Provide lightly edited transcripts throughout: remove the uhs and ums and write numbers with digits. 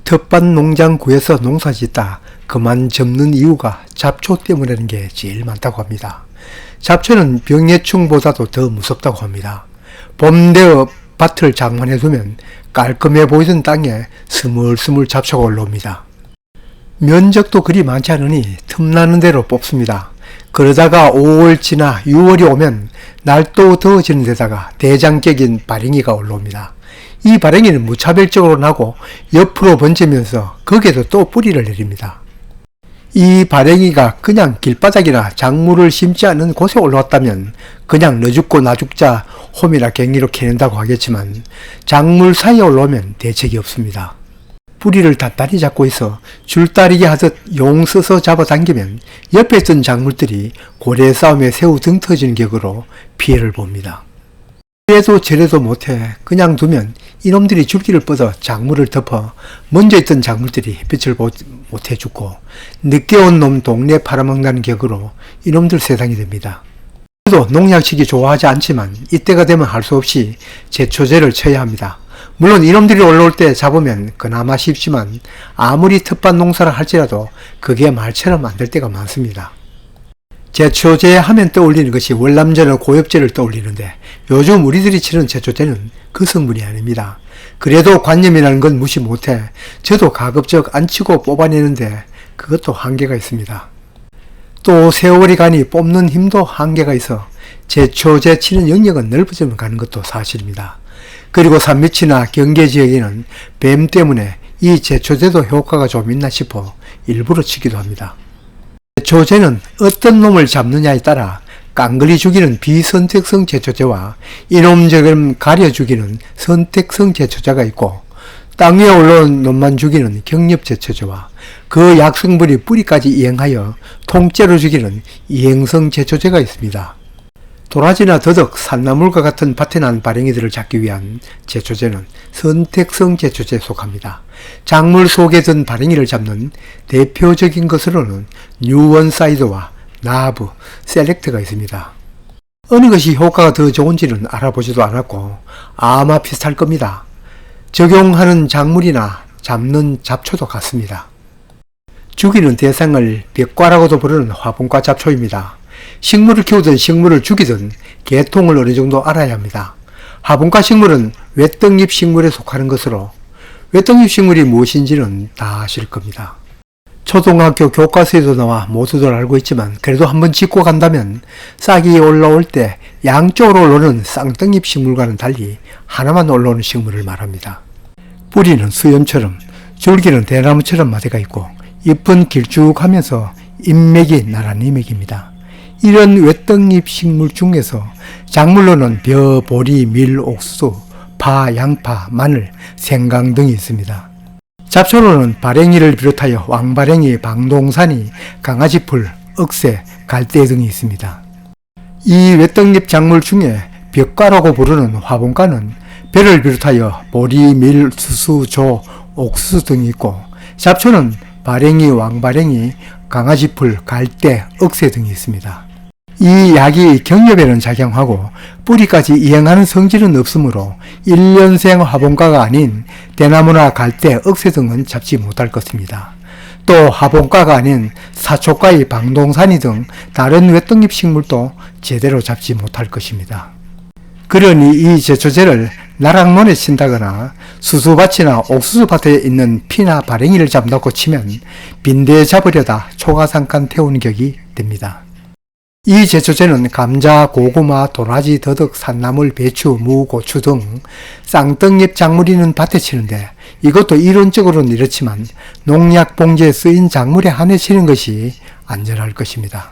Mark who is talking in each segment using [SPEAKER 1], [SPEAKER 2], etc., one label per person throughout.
[SPEAKER 1] 텃밭 농장 구해서 농사짓다 그만 접는 이유가 잡초 때문이라는 게 제일 많다고 합니다. 잡초는 병해충보다도 더 무섭다고 합니다. 봄 되어 밭을 장만해두면 깔끔해 보이던 땅에 스물스물 잡초가 올라옵니다. 면적도 그리 많지 않으니 틈나는 대로 뽑습니다. 그러다가 5월 지나 6월이 오면 날도 더워지는 데다가 대장격인 발행이가 올라옵니다. 이 발행이는 무차별적으로 나고 옆으로 번지면서 거기에도 또 뿌리를 내립니다. 이 발행이가 그냥 길바닥이나 작물을 심지 않은 곳에 올라왔다면 그냥 너 죽고 나 죽자 홈이나 갱이로 캐낸다고 하겠지만 작물 사이에 올라오면 대책이 없습니다. 뿌리를 단단히 잡고 있어 줄다리기 하듯 용 써서 잡아당기면 옆에 있던 작물들이 고래 싸움에 새우 등 터지는 격으로 피해를 봅니다. 이래도 저래도 못해 그냥 두면 이놈들이 줄기를 뻗어 작물을 덮어 먼저 있던 작물들이 햇빛을 못해 죽고 늦게 온 놈 동네 팔아먹는다는 격으로 이놈들 세상이 됩니다. 저도 농약치기 좋아하지 않지만 이때가 되면 할 수 없이 제초제를 쳐야 합니다. 물론 이놈들이 올라올 때 잡으면 그나마 쉽지만 아무리 텃밭 농사를 할지라도 그게 말처럼 안 될 때가 많습니다. 제초제 하면 떠올리는 것이 월남전의 고엽제를 떠올리는데 요즘 우리들이 치는 제초제는 그 성분이 아닙니다. 그래도 관념이라는 건 무시 못해 저도 가급적 안 치고 뽑아내는데 그것도 한계가 있습니다. 또 세월이 가니 뽑는 힘도 한계가 있어 제초제 치는 영역은 넓어지면 가는 것도 사실입니다. 그리고 산밑이나 경계지역에는 뱀 때문에 이 제초제도 효과가 좀 있나 싶어 일부러 치기도 합니다. 제초제는 어떤 놈을 잡느냐에 따라 깡그리 죽이는 비선택성 제초제와 이놈저놈 가려 죽이는 선택성 제초제가 있고 땅 위에 올라온 놈만 죽이는 경렵 제초제와 그 약성분이 뿌리까지 이행하여 통째로 죽이는 이행성 제초제가 있습니다. 도라지나 더덕, 산나물과 같은 밭에 난 발행이들을 잡기 위한 제초제는 선택성 제초제에 속합니다. 작물 속에 든 발행이를 잡는 대표적인 것으로는 뉴원사이드와 나브, 셀렉트가 있습니다. 어느 것이 효과가 더 좋은지는 알아보지도 않았고 아마 비슷할 겁니다. 적용하는 작물이나 잡는 잡초도 같습니다. 죽이는 대상을 벽과라고도 부르는 화분과 잡초입니다. 식물을 키우든 식물을 죽이든 계통을 어느 정도 알아야 합니다. 화분과 식물은 외떡잎 식물에 속하는 것으로 외떡잎 식물이 무엇인지는 다 아실 겁니다. 초등학교 교과서에도 나와 모두들 알고 있지만 그래도 한번 짚고 간다면 싹이 올라올 때 양쪽으로 올라오는 쌍떡잎 식물과는 달리 하나만 올라오는 식물을 말합니다. 뿌리는 수염처럼 줄기는 대나무처럼 마디가 있고 잎은 길쭉하면서 잎맥이 나란히 맥입니다. 이런 외떡잎 식물 중에서 작물로는 벼, 보리, 밀, 옥수수, 파, 양파, 마늘, 생강 등이 있습니다. 잡초로는 발행이를 비롯하여 왕발행이, 방동산이, 강아지풀, 억새, 갈대 등이 있습니다. 이 외떡잎 작물 중에 벽과라고 부르는 화분과는 벼를 비롯하여 보리, 밀, 수수, 조, 옥수수 등이 있고 잡초는 발행이, 왕발행이, 강아지풀, 갈대, 억새 등이 있습니다. 이 약이 경렵에는 작용하고 뿌리까지 이행하는 성질은 없으므로 1년생 화분과가 아닌 대나무나 갈대, 억새 등은 잡지 못할 것입니다. 또 화분과가 아닌 사초과의 방동산이 등 다른 외떡잎 식물도 제대로 잡지 못할 것입니다. 그러니 이 제초제를 나락론에 친다거나 수수밭이나 옥수수밭에 있는 피나 발행이를 잡는다고 치면 빈대에 잡으려다 초가삼간 태우는 격이 됩니다. 이 제초제는 감자, 고구마, 도라지, 더덕, 산나물, 배추, 무, 고추 등 쌍떡잎 작물이 있는 밭에 치는데 이것도 이론적으로는 이렇지만 농약 봉지에 쓰인 작물에 한해 치는 것이 안전할 것입니다.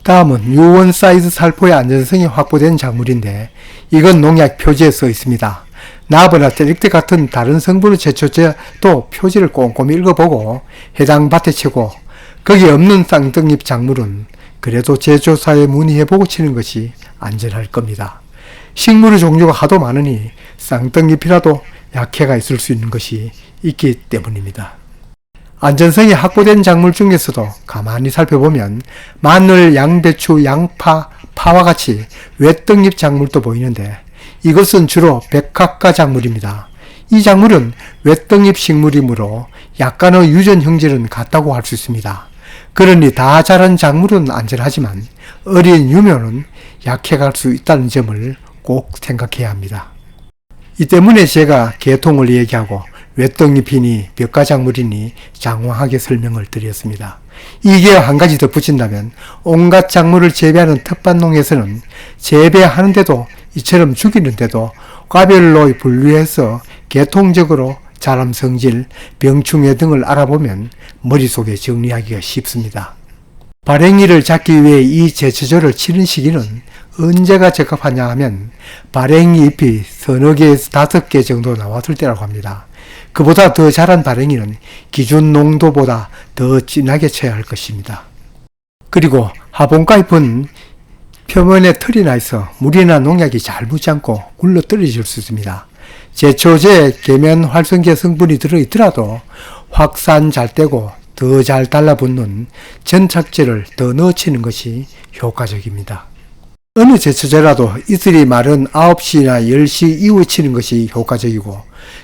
[SPEAKER 1] 다음은 유원 사이즈 살포의 안전성이 확보된 작물인데 이건 농약 표지에 써 있습니다. 나브나 셀렉트 같은 다른 성분의 제초제도 표지를 꼼꼼히 읽어보고 해당 밭에 치고 거기에 없는 쌍떡잎 작물은 그래도 제조사에 문의해보고 치는 것이 안전할 겁니다. 식물의 종류가 하도 많으니 쌍떡잎이라도 약해가 있을 수 있는 것이 있기 때문입니다. 안전성이 확보된 작물 중에서도 가만히 살펴보면 마늘, 양배추, 양파, 파와 같이 외떡잎 작물도 보이는데 이것은 주로 백합과 작물입니다. 이 작물은 외떡잎 식물이므로 약간의 유전 형질은 같다고 할 수 있습니다. 그러니 다 자란 작물은 안전하지만 어린 유묘는 약해갈 수 있다는 점을 꼭 생각해야 합니다. 이 때문에 제가 개통을 얘기하고 외떡잎이니 벽가작물이니 장황하게 설명을 드렸습니다. 이게 한 가지 더 붙인다면 온갖 작물을 재배하는 텃밭농에서는 재배하는데도 이처럼 죽이는데도 과별로 분류해서 계통적으로 자람 성질, 병충해 등을 알아보면 머릿속에 정리하기가 쉽습니다. 발행이를 잡기 위해 이 제초제를 치는 시기는 언제가 적합하냐 하면 발행이 잎이 서너 개에서 5개 정도 나왔을 때라고 합니다. 그보다 더 자란 발행이는 기준 농도보다 더 진하게 쳐야 할 것입니다. 그리고 하본가 잎은 표면에 털이 나 있어 물이나 농약이 잘 묻지 않고 굴러 떨어질 수 있습니다. 제초제에 계면 활성제 성분이 들어있더라도 확산 잘 되고 더 잘 달라붙는 전착제를 더 넣어치는 것이 효과적입니다. 어느 제초제라도 이슬이 마른 9시나 10시 이후 치는 것이 효과적이고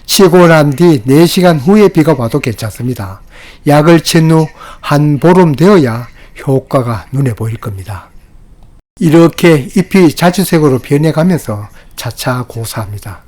[SPEAKER 1] 치고 난 뒤 4시간 후에 비가 와도 괜찮습니다. 약을 친 후 한 보름 되어야 효과가 눈에 보일 겁니다. 이렇게 잎이 자주색으로 변해가면서 차차 고사합니다.